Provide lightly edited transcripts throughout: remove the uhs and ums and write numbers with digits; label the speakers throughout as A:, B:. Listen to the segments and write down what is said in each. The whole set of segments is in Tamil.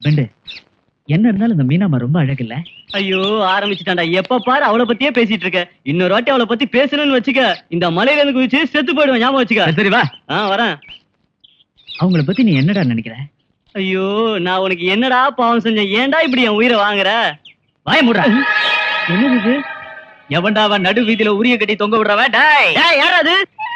A: பெண்டு, என்ன இருந்தாலும் இந்த மீனாமா ரொம்ப அழகு இல்ல?
B: ஐயோ ஆரம்பிச்சுட்டான்டா. எப்ப பாரு அவளை பத்தியே பேசிட்டு இருக்க. இன்னொரு வாட்டி அவளை பத்தி பேசணும்னு வச்சுக்க, இந்த மலையில இருந்து குதிச்சு செத்து போயிடுவேன். ஞாபகம் வச்சுக்க.
A: சரி வா.
B: வரேன்.
A: அவங்கள பத்தி நீ என்னடா நினைக்கிற?
B: ஐயோ நான் உனக்கு என்னடா பாவம் செஞ்சேன்? ஏன்டா இப்படி என் உயிரை வாங்குற?
A: வாய மூடுறா. என்னது இது? எவன்டா அவன் நடு வீதியில உரிய கட்டி தொங்க விடுறவன்?
B: யாராது?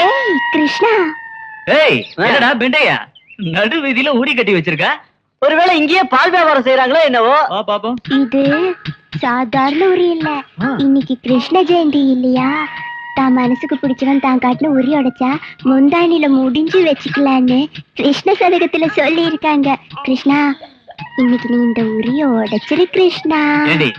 C: ஏய் கிருஷ்ணா,
A: ஏய் என்னடா பெண்டையா நடு வீதியில உரி கட்டி வச்சிருக்க?
B: ஒருவேளை இங்கேயே பால் வியாபாரம் செய்யறாங்களோ என்னவோ.
A: வா பாப்போம்.
C: இது சாதாரண உரி இல்ல. இன்னைக்கு கிருஷ்ண ஜெயந்தி இல்லையா? தான் மனசுக்கு பிடிச்சவன் தான் காட்டுல உரி உடைச்சா முந்தானில முடிஞ்சு வச்சுக்கலான்னு கிருஷ்ண சதகத்துல சொல்லி இருக்காங்க. கிருஷ்ணா, இன்னைக்கு நீ இந்த உரிய உடைச்சிரு கிருஷ்ணா.
A: ஏண்டி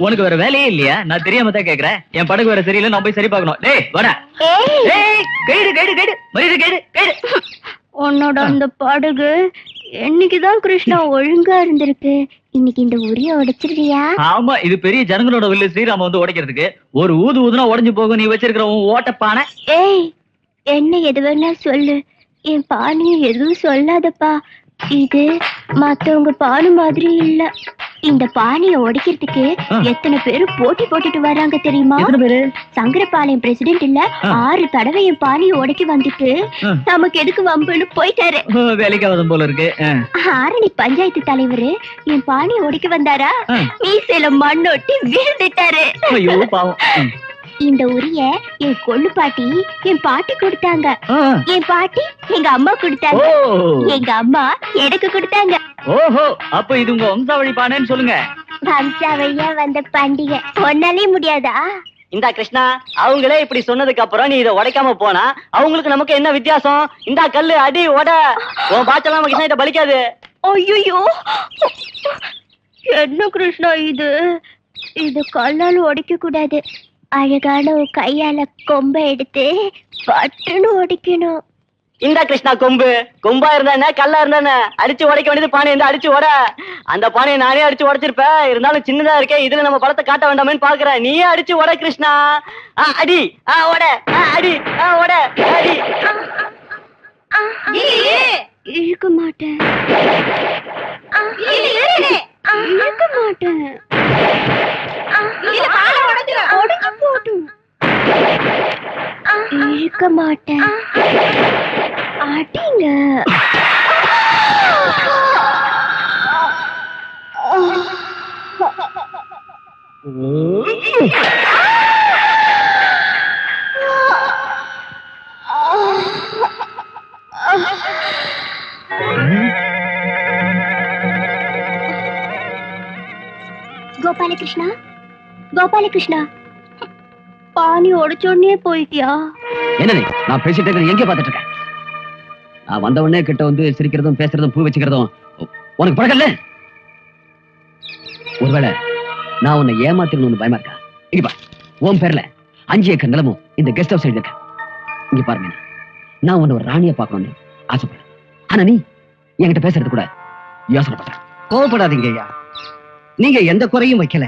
A: உனக்கு வேற வேலையே இல்லையா? நான் தெரியாம தான் கேக்குறேன். என் படகு வேற சரியில்லை, நான் போய் சரி பார்க்கணும். டேய் வாடா. ஏய் கைடு கைடு கைடு மரியாதை கைடு கைடு.
C: உன்னோட அந்த படகு என்னைக்குதான் கிருஷ்ணா ஒழுங்கா இருந்திருக்கு. இன்னைக்கு இந்த உரிய உடைச்சிருவியா?
A: ஆமா, இது பெரிய ஜனங்களோட வில்லு. ஸ்ரீராம வந்து உடைக்கிறதுக்கு ஒரு ஊது ஊதுனா உடைஞ்சு போகும். நீ வச்சிருக்கிற உன் ஓட்டப்பானை.
C: ஏய், என்ன எது வேணா சொல்லு, என் பானையும் எதுவும் சொல்லாதப்பா. இது மத்தவங்க பானை மாதிரி இல்ல. இந்த பானைய உடைக்கிறதுக்கு எத்தனை பேரு போட்டி போட்டுட்டு வராங்க தெரியுமா?
A: எத்தனை பேரு?
C: சங்கரபாளையம் பிரசிடென்ட் இல்ல 6 தடவை என் பானைய உடைக்க வந்துட்டு நமக்கு எதுக்கு வம்புன்னு போயிட்டாரு.
A: வேலைக்காவதும் போல இருக்கு.
C: ஆரணி பஞ்சாயத்து தலைவரு என் பானைய உடைக்க வந்தாரா, மீசையில மண்ணொட்டி விழுந்துட்டாரு.
A: ஐயோ பாவம்.
C: இந்த உரிய என் கொள்ளு பாட்டி என் பாட்டி கொடுத்தாங்க. என் பாட்டி எங்க அம்மா கொடுத்தாங்க. எங்க அம்மா எனக்கு கொடுத்தாங்க.
A: ஓஹோ, அப்ப இது உங்க வம்சாவழி பானைன்னு சொல்லுங்க.
C: வம்சாவழியா வந்த பண்டிகை ஒன்னாலே முடியாதா?
B: இந்தா கிருஷ்ணா, அவங்களே இப்படி சொன்னதுக்கு அப்புறம் நீ இதை உடைக்காம போனா அவங்களுக்கு நமக்கு என்ன வித்தியாசம்? இந்தா கல்லு அடி உட. உன் பாச்செல்லாம் கிருஷ்ணா இதை பலிக்காது.
C: ஐயோ, என்ன கிருஷ்ணா இது? இது கல்லால உடைக்க கூடாது. அழகான கையால கொம்பை எடுத்து பட்டுன்னு உடைக்கணும்.
B: இந்தா கிருஷ்ணா கொம்பு. கொம்பா இருந்தா என்ன, கல்லா இருந்தா என்ன? அடிச்சு உடைக்க வேண்டியது பானை இருந்தா அடிச்சு உட. அந்த பானையை நானே அடிச்சு உடைச்சிருப்பேன். இருந்தாலும் சின்னதா இருக்கே, இதுல நம்ம பழத்தை காட்ட வேண்டாமேன்னு பாக்குறேன். நீயே அடிச்சு உட கிருஷ்ணா. அடி உட. அடி உட. அடி.
C: இழுக்க மாட்டேன், இழுக்க மாட்டேன். உடைச்சு போட்டும் இழுக்க மாட்டேன். அடிங்க. கோபாலகிருஷ்ணா, கோபாலகிருஷ்ணா, பானி உடைச்சோடனே போயிட்டியா?
A: என்ன நான் பேசிட்டு இருக்கேன், எங்கே பாத்துட்டு இருக்கேன்? நான் வந்த உடனே கிட்ட வந்து சிரிக்கிறதும் பேசுறதும் பூ வச்சுக்கிறதும் உனக்கு பழக்கல்ல? ஒருவேளை நான் உன்னை ஏமாத்திரணும்னு பயமா இருக்கா? இங்க பா, உன் பேர்ல 5 ஏக்கர் நிலமும் இந்த கெஸ்ட் ஹவுஸ் எழுதிருக்கேன். இங்க பாருங்க, நான் உன்னை ஒரு ராணியா பார்க்கணும்னு ஆசைப்படுறேன். ஆனா நீ என்கிட்ட பேசுறது கூட யோசனை பண்ற.
D: கோவப்படாதீங்க ஐயா, நீங்க எந்த குறையும் வைக்கல.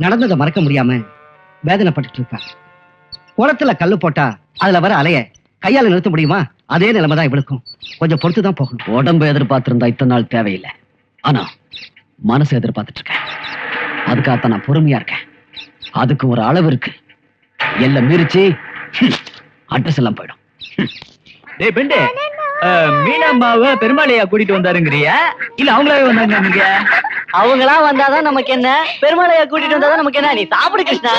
D: நடந்ததை மறக்க முடியாம வேதனைப்பட்டு இருக்கா. குளத்துல கல்லு போட்டா அதுல வர அலைய கையால நிறுத்த முடியுமா? அதே நிலைமைதான் இவளுக்கும். கொஞ்சம் பொறுத்துதான் போகணும்.
A: உடம்பு எதிர்பார்த்திருந்தா இத்தனை நாள் தேவையில்லை. ஆனா மனசு எதிர்பார்த்துட்டு இருக்கேன். அதுக்காகத்தான் நான் பொறுமையா இருக்கேன். அதுக்கு ஒரு அளவு இருக்கு. எல்லாம் மீறிச்சு அட்ரஸ் எல்லாம் போயிடும். டேய் பெண்டே, மீனாம்மாவை பெருமாளையா கூட்டிட்டு வந்தாருங்கிறியா இல்ல அவங்களாவே வந்தாங்க?
B: அவங்களா வந்தாதான் நமக்கு என்ன, பெருமாளையா கூட்டிட்டு வந்தாதான் நமக்கு என்ன? நீ சாப்பிடு கிருஷ்ணா.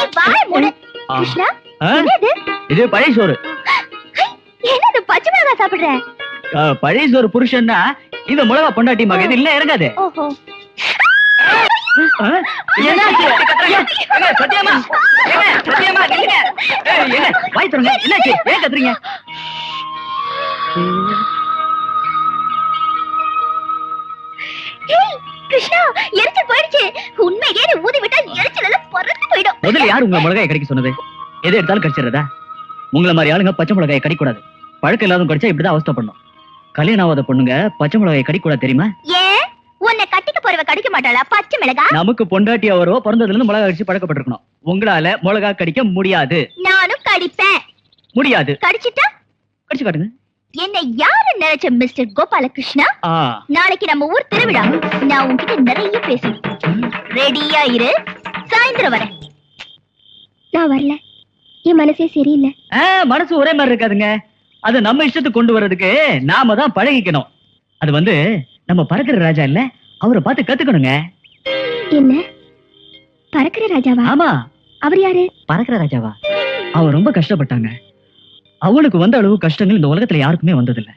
C: கிருஷ்ணா,
A: இது பழைய சோறு.
C: என்னது பச்சை மிளகா சாப்பிடுற?
A: பழைய சோறு புருஷன்னா இந்த மிளகா பொண்டாட்டி மகன் இல்ல இறங்காது.
C: ஓஹோ,
A: வாய் தருங்க. என்னாச்சு? ஏன் கத்துறீங்க?
C: கிருஷ்ணா, எரிச்சல் போயிடுச்சு. உண்மையே ஊதி விட்டா எரிச்சல் எல்லாம் பறந்து போயிடும்.
A: முதல்ல யார் உங்க மிளகாயை கடிக்க சொன்னது? எதை எடுத்தாலும் கடிச்சிடுறதா? உங்களை மாதிரி ஆளுங்க பச்சை மிளகாயை கடிக்கூடாது. பழக்கம் இல்லாத கடிச்சா இப்படிதான் அவஸ்தை பண்ணும். கல்யாணம் ஆகாத பொண்ணுங்க பச்சை மிளகாயை கடிக்கூடாது தெரியுமா?
C: ஏன் உன்னை கட்டிக்க போறவ கடிக்க மாட்டாளா பச்சை மிளகா?
A: நமக்கு பொண்டாட்டி அவரோ பிறந்ததுல இருந்து மிளகா கடிச்சு பழக்கப்பட்டிருக்கணும். உங்களால மிளகா கடிக்க முடியாது.
C: நானும் கடிப்பேன்.
A: முடியாது.
C: கடிச்சிட்டா
A: கடிச்சு காட்டுங்க.
C: என்ன யாரு நினைச்ச மிஸ்டர் கோபாலகிருஷ்ணா? நாளைக்கு நம்ம ஊர் திருவிழா. நான் உன்கிட்ட நிறைய பேசணும். ரெடியா இரு, சாயந்தரம் வரேன். நான் வரல, என் மனசே சரியில்லை.
B: மனசு ஒரே மாதிரி இருக்காதுங்க. அது நம்ம இஷ்டத்துக்கு கொண்டு வர்றதுக்கு நாம தான் பழகிக்கணும். அது நம்ம பறக்கிற ராஜா இல்ல, அவரை பார்த்து கத்துக்கணுங்க.
C: என்ன பறக்கிற ராஜாவா?
B: ஆமா.
C: அவர் யாரு?
B: பறக்கிற ராஜாவா? அவர் ரொம்ப கஷ்டப்பட்டாங்க. அவனுக்கு வந்த அளவு கஷ்டங்கள் இந்த உலகத்துல யாருக்குமே வந்ததில்ல.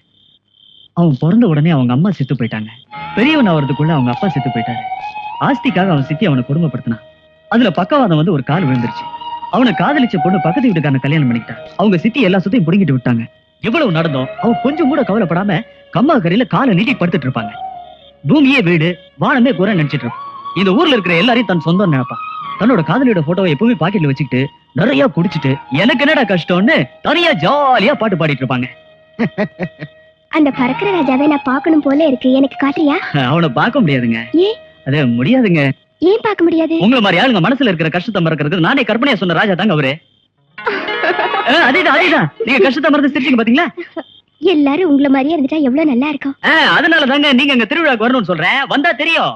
B: அவன் பிறந்த உடனே அவங்க அம்மா செத்து போயிட்டாங்க. பெரியவன் ஆவறதுக்குள்ள அவங்க அப்பா செத்து போயிட்டாரு. ஆஸ்திக்காக அவன் சித்தி அவனை கொடுமைப்படுத்தினான். அதுல பக்கவாதம் ஒரு கால் விழுந்துருச்சு. அவனை காதலிச்ச பொண்ணு பக்கத்து வீட்டுக்காரன கல்யாணம் பண்ணிக்கிட்டான். அவங்க சித்தி எல்லா சொத்தையும் புடுங்கிட்டு விட்டாங்க. எவ்வளவு நடந்தோம், அவன் கொஞ்சம் கூட கவலைப்படாம கம்மா கரையில காலை நீட்டி படுத்துட்டு இருப்பாங்க. பூமியே வீடு, வானமே குறை நினைச்சிட்டு இருப்பான். இந்த ஊர்ல இருக்கிற எல்லாரையும் தன் சொந்தம் நினைப்பான். தன்னோட காதலியோட போட்டோவை எப்பவுமே பாக்கெட்ல வச்சுக்கிட்டு நிறைய குடிச்சிட்டு எனக்கு என்னடா கஷ்டம்னு தனியா ஜாலியா பாட்டு பாடிட்டு இருப்பாங்க.
C: அந்த பறக்கிற ராஜாவை நான் பார்க்கணும் போல இருக்கு, எனக்கு காட்டுறியா?
B: அவனை பார்க்க முடியாதுங்க.
C: ஏன்?
B: அது முடியாதுங்க.
C: ஏன் பார்க்க முடியாது?
B: உங்களை மாதிரி ஆளுங்க மனசுல இருக்கிற கஷ்டத்தை மறக்கிறது நானே கற்பனையா சொன்ன ராஜா தாங்க அவரு. அதேதான் நீங்க கஷ்டத்தை மறந்து சிரிச்சீங்க பாத்தீங்களா?
C: எல்லாரும் உங்களை மாதிரியே இருந்துட்டா எவ்வளவு நல்லா இருக்கும்.
B: அதனால தாங்க நீங்க அங்க திருவிழாக்கு வரணும்னு சொல்றேன். வந்தா தெரியும்.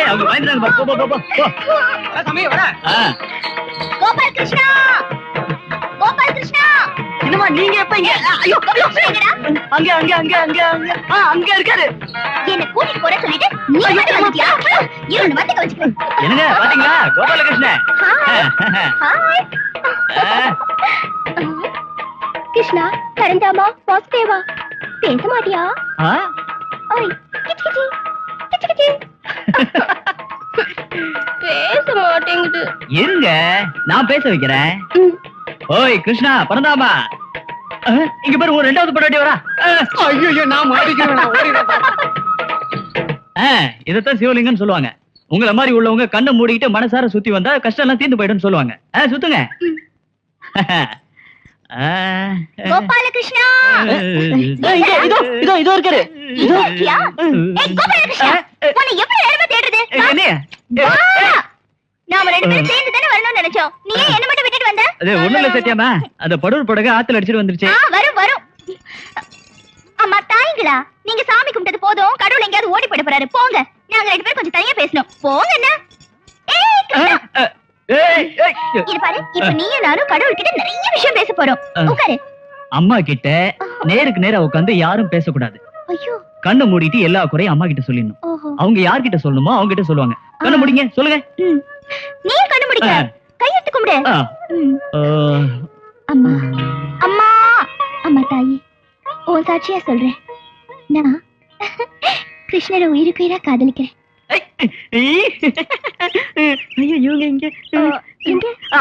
B: அவங்க பயந்துறாங்க.
C: கோபால் கிருஷ்ணா, கோபால் கிருஷ்ணா,
B: என்னமா நீங்க எப்ப இங்க? ஐயோ அங்க அங்க அங்க அங்க அங்க அங்க இருக்காரு.
C: என்ன கூட்டிட்டு போற சொல்லிட்டு நீ மட்டும் வந்துட்டியா? இரு வந்து வச்சுக்கோ.
B: என்னங்க பாத்தீங்களா கோபாலகிருஷ்ணன்?
C: ஹாய் கிருஷ்ணா, கரந்தாமா வாசுதேவா, பேச மாட்டியா? ஓய் கிச் கிச் கிச் கிச். பேச மாட்டேங்குது.
B: இருங்க நான் பேச வைக்கிறேன். ஓய் கிருஷ்ணா பரந்தாமா, இங்க பாரு ஒரு ரெண்டாவது படாட்டி வரா.
D: ஐயோ நான் மாட்டிக்கிறேன்.
B: இதத்தான் சிவலிங்கம்னு சொல்லுவாங்க. உங்களை மாதிரி உள்ளவங்க கண்ணை மூடிக்கிட்டு மனசார சுத்தி வந்தா கஷ்டம் எல்லாம் தீர்ந்து போயிடும் சொல்லுவாங்க. சுத்துங்க.
C: கோபாலகிருஷ்ணா,
B: இதோ இதோ இதோ இருக்காரு.
C: கோபாலகிருஷ்ணா, உன்னை எப்படி நேரமா தேடுறது? நாம ரெண்டு பேரும் சேர்ந்து தானே வரணும்னு நினைச்சோம். நீ ஏன் என்ன மட்டும் விட்டுட்டு வந்த?
B: அது ஒண்ணும் இல்ல சத்யாமா, அந்த படூர் படகு ஆத்துல அடிச்சிட்டு வந்துருச்சு.
C: வரும் வரும். அம்மா தாய்களா, நீங்க சாமி கும்பிட்டது போதும், கடவுள் எங்கயாவது ஓடி போயிட போறாரு. போங்க, நாங்க ரெண்டு பேரும் கொஞ்சம் தனியா பேசணும். போங்க என்ன? இது பாரு, இப்ப நீயும் நானும் கடவுள் கிட்ட நிறைய விஷயம் பேச போறோம். உட்காரு.
B: அம்மா கிட்ட நேருக்கு நேரா உட்கார்ந்து யாரும் பேசக்கூடாது.
C: ஐயோ,
B: கண்ணை மூடிட்டு எல்லா குறையும் அம்மா கிட்ட சொல்லிடணும். அவங்க யார்கிட்ட சொல்லணுமோ அவங்க கிட்ட சொல்லுவாங்க. கண்ணை மூடிங்க, சொல்லுங்க.
C: நீ கண்ணு முடிக்க கையெடுத்து கும்பிடு. அம்மா அம்மா அம்மா தாயி, உன் சாட்சியா சொல்றேன், நான் கிருஷ்ணரை உயிருக்கு உயிரா காதலிக்கிறேன்.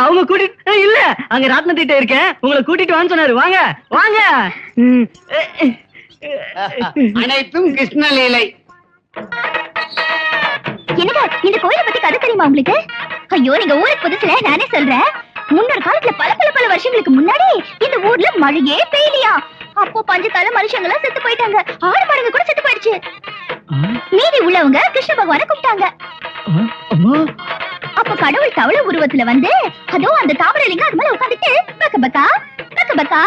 B: அவங்க கூட்டிட்டு இல்ல, அங்க ராத்னத்திட்ட இருக்கேன், உங்களை கூட்டிட்டு வான்னு சொன்னாரு. வாங்க வாங்க.
D: அனைத்தும் கிருஷ்ணலீலை.
C: என்னடா இந்த கோயிலை பத்தி கதை தெரியுமா உங்களுக்கு? ஐயோ, நீங்க ஊருக்கு புதுசுல, நானே சொல்றேன். முன்னொரு காலத்துல பல பல பல வருஷங்களுக்கு முன்னாடி இந்த ஊர்ல மழையே பெய்யலையா. அப்போ பஞ்சத்தால மனுஷங்க எல்லாம் செத்து போயிட்டாங்க. ஆடு மாடுங்க கூட செத்து போயிடுச்சு. மீதி உள்ளவங்க கிருஷ்ண பகவானை கூப்பிட்டாங்க. அப்ப கடவுள் தவளை உருவத்துல வந்து அதோ அந்த தாமரைலிங்கம் அது மேல உட்காந்துட்டு பக்க பக்கா பக்க பக்கா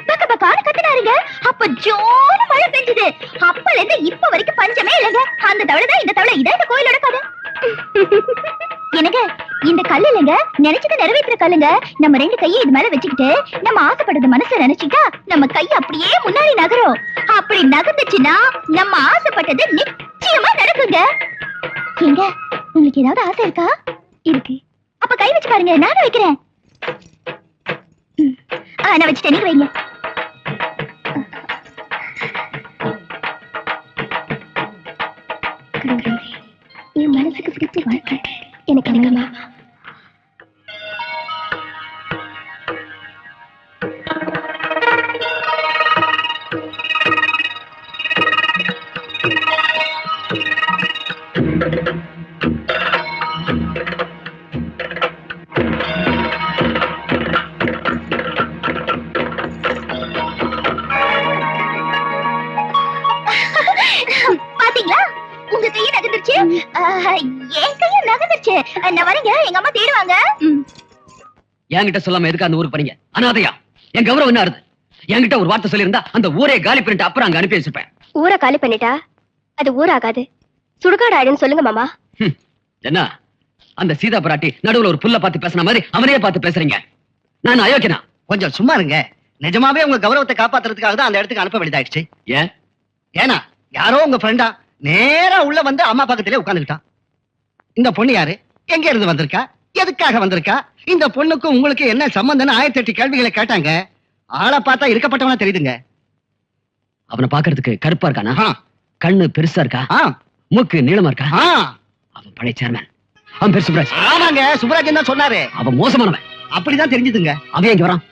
C: பக்க பக்கான்னு கத்துனாருங்க. அப்ப ஜோர மழை பெஞ்சது. அப்பல இருந்து இப்ப வரைக்கும் பஞ்சமே இல்லைங்க. அந்த தவளை தான் இந்த தவளை. இதான் இந்த கோயிலோட கதை. எனக்கு இந்த கல்லு இல்லைங்க, நினைச்சதை நிறைவேற்ற கல்லுங்க. நம்ம ரெண்டு கையை இது மேல வச்சுக்கிட்டு நம்ம ஆசைப்படுறத மனசுல நினைச்சுட்டா நம்ம கை அப்படியே முன்னாடி நகரும். அப்படி நகர்ந்துச்சுன்னா நம்ம ஆசைப்பட்டது நிச்சயமா நடக்குங்க. எங்க உங்களுக்கு ஏதாவது ஆசை இருக்கா? இருக்கு. அப்ப கை வச்சு பாருங்க, நானும் வைக்கிறேன். நான் வச்சுட்டேன், நீங்க வைங்க. என் மனசுக்கு பிடிச்ச வாழ்க்கை எனக்கு அடங்கமா. என் கையும் நகர்ந்துச்சு. நான் வரேங்க, எங்க அம்மா தேடுவாங்க.
A: என்கிட்ட சொல்லாம எதுக்கு அந்த ஊருக்கு பண்ணீங்க? அனாதையா? என் கௌரவம் என்ன ஆறுது? என்கிட்ட ஒரு வார்த்தை சொல்லியிருந்தா அந்த ஊரே காலி பண்ணிட்டு அப்புறம் அங்க அனுப்பி வச்சிருப்பேன்.
C: ஊரை காலி பண்ணிட்டா அது ஊராகாது, சுடுகாடு ஆயிடுன்னு சொல்லுங்க மாமா.
A: என்ன அந்த சீதா பிராட்டி நடுவுல ஒரு புல்ல பார்த்து பேசுன மாதிரி அவனையே பார்த்து பேசுறீங்க? நான் அயோக்கியனா?
D: கொஞ்சம் சும்மா இருங்க. நிஜமாவே உங்க கௌரவத்தை காப்பாத்துறதுக்காக தான் அந்த இடத்துக்கு அனுப்ப வேண்டியதாயிடுச்சு.
A: ஏன்?
D: ஏன்னா யாரோ உங்க ஃப்ரெண்டா நேரா உள்ள வந்து அம்மா பக்கத்திலே உட்கார்ந்துட்டான். இந்த பொண்ணு யாரு, எங்க இருந்து வந்திருக்கா, எதுக்காக வந்திருக்கா, இந்த பொண்ணுக்கும் உங்களுக்கு என்ன சம்பந்தம்னு 1008 கேள்விகளை கேட்டாங்க. ஆளை பார்த்தா இருக்கப்பட்டவனா தெரியுதுங்க.
A: அவனை பாக்குறதுக்கு கருப்பா இருக்கானா?
D: ஆ,
A: கண்ணு பெருசா இருக்கா?
D: ஆ,
A: மூக்கு நீளமா இருக்கா?
D: ஆ.
A: அவன் பழைய சேர்மன். அவன் பேர் சுப்ராஜ்.
D: ஆமாங்க, சுப்ராஜன் தான் சொன்னாரு.
A: அவன் மோசமானவன்.
D: அப்படிதான் தெரிஞ்சுதுங்க.
A: அவன் இங்க வரான்.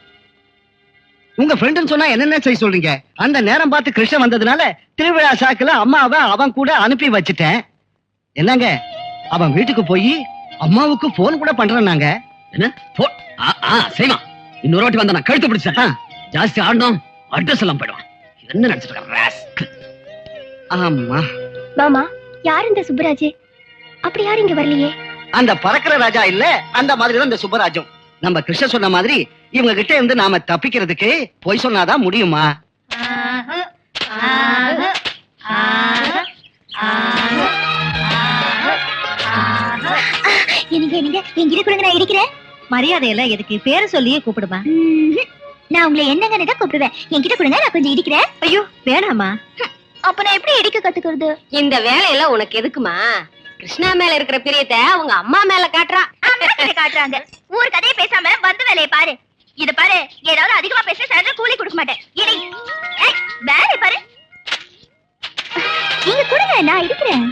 D: உங்க ஃப்ரெண்டுன்னு சொன்னா என்னென்ன செய்ய சொல்றீங்க? அந்த நேரம் பார்த்து கிருஷ்ணன் வந்ததுனால திருவிழா சாக்குல அம்மாவை அவன் கூட அனுப்பி வச்சுட்டேன். என்னங்க, அவன் வீட்டுக்கு போய் அம்மாவுக்கு போன் கூட பண்றேன்னாங்க.
A: என்ன போ- செய்வான். இன்னொரு வாட்டி வந்தா நான் கழுத்து பிடிச்சேன். ஜாஸ்தி ஆடணும், அட்ரஸ் எல்லாம் போயிடுவான். என்ன நினைச்சிட்டு இருக்க ராஸ்கல்?
D: ஆமா,
C: மாமா, யார் இந்த சுப்பராஜ்? அப்படி யாரும் இங்க வரலையே.
D: அந்த பறக்கிற ராஜா இல்ல, அந்த மாதிரி தான் இந்த சுப்பராஜும். நம்ம கிருஷ்ணன் சொன்ன மாதிரி இவங்க கிட்ட இருந்து நாம தப்பிக்கிறதுக்கு பொய் சொன்னாதான் முடியுமா?
C: எனக்கு என்கிட்ட கொடுங்க, நான் இருக்கிறேன்.
E: மரியாதையில எதுக்கு பேரை சொல்லியே கூப்பிடுமா?
C: நான் உங்களை என்னங்கன்னு தான் கூப்பிடுவேன். என்கிட்ட கொடுங்க, நான் கொஞ்சம் இடிக்கிறேன்.
E: ஐயோ வேணாமா.
C: அப்ப நான் எப்படி இடிக்க கத்துக்கிறது?
E: இந்த வேலையெல்லாம் உனக்கு எதுக்குமா? கிருஷ்ணா மேல இருக்கிற பிரியத்தை அவங்க அம்மா மேல காட்டுறா.
C: காட்டுறாங்க. ஊர் கதையை பேசாம வந்து வேலையை பாரு. இத பாரு, ஏதாவது அதிகமா பேச சாயந்தரம் கூலி கொடுக்க மாட்டேன். வேலையை பாரு. நீங்க கொடுங்க, நான் இருக்கிறேன்.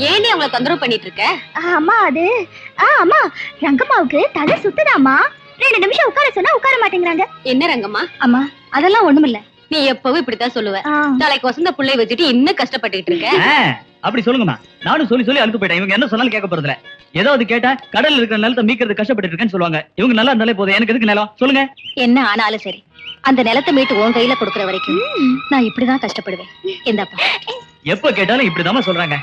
E: ஏன் நீ அவங்களை தொந்தரவு பண்ணிட்டு இருக்க?
C: அம்மா அது அம்மா, ரங்கம்மாவுக்கு தலை சுத்துதாமா. 2 நிமிஷம் உட்கார சொன்னா உட்கார மாட்டேங்கிறாங்க.
E: என்ன ரங்கம்மா?
C: அம்மா
E: அதெல்லாம் ஒண்ணுமில்ல. நீ எப்பவும் இப்படித்தான் சொல்லுவ.
C: ஆ.
E: தலைக்கு வசந்த புள்ளைய வச்சுட்டு இன்னும் கஷ்டப்பட்டுட்டு இருக்க.
B: அப்படி சொல்லுங்கம்மா. நானும் சொல்லி சொல்லி அழுத்து போயிட்டேன். இவங்க என்ன சொன்னாலும் கேட்க போறதுல. ஏதாவது கேட்டா கடல்ல இருக்கிற நிலத்தை மீக்கிறது கஷ்டப்பட்டு இருக்கேன்னு சொல்லுவாங்க. இவங்க நல்லா இருந்தாலே போதும். எனக்கு எதுக்கு நிலம் சொல்லுங்க?
E: என்ன ஆனாலும் சரி, அந்த நிலத்தை மீட்டு உன் கையில கொடுக்கற வரைக்கும் நான் இப்படிதான் கஷ்டப்படுவேன். எந்தாப்பா.
B: எப்ப கேட்டாலும் இப்படிதாம்மா சொல்றாங்க.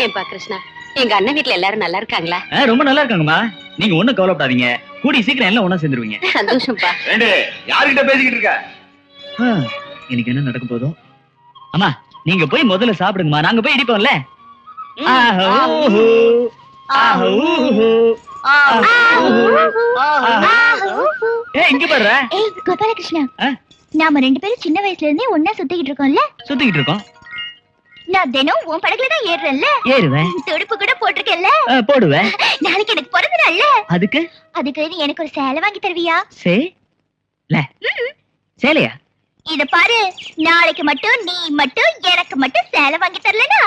E: ஏன்பா கிருஷ்ணா, எங்க அண்ணன் வீட்டுல எல்லாரும் நல்லா இருக்காங்களா?
B: ரொம்ப நல்லா இருக்காங்கம்மா. நீங்க ஒண்ணும் கவலைப்படாதீங்க. கூடி சீக்கிரம் எல்லாம் ஒண்ணா சேர்ந்துருவீங்க.
E: சந்தோஷம்ப்பா.
F: யாருகிட்ட பேசிக்கிட்டு இருக்க?
B: எனக்கு என்ன நடக்க போதும்? அம்மா நீங்க போய் முதல்ல சாப்பிடுங்கம்மா. நாங்க போய் இடிப்போம்ல. ஆஹூஹூ, ஆஹூஹூ, ஆஹூஹூ. இங்க பாரு.
C: ஏய் கோபாலகிருஷ்ணா,
B: ஆ?
C: நாம 2 பேரும் சின்ன வயசுல இருந்தே ஒன்னா சுத்திக்கிட்டு இருக்கோம்ல.
B: சுத்திக்கிட்டு இருக்கோம்.
C: நான் தினம் உன் படகுல தான் ஏறுறேன்ல.
B: ஏறுவேன்.
C: துடுப்பு கூட போட்டிருக்கேன்ல.
B: போடுவேன்.
C: நாளைக்கு எனக்கு பிறந்த நாள்ல.
B: அதுக்கு
C: அதுக்கு நீ எனக்கு ஒரு சேலை வாங்கி தருவியா?
B: சேலையா?
C: இத பாரு, நாளைக்கு மட்டும் நீ மட்டும் எனக்கு மட்டும் சேலை வாங்கி தரலனா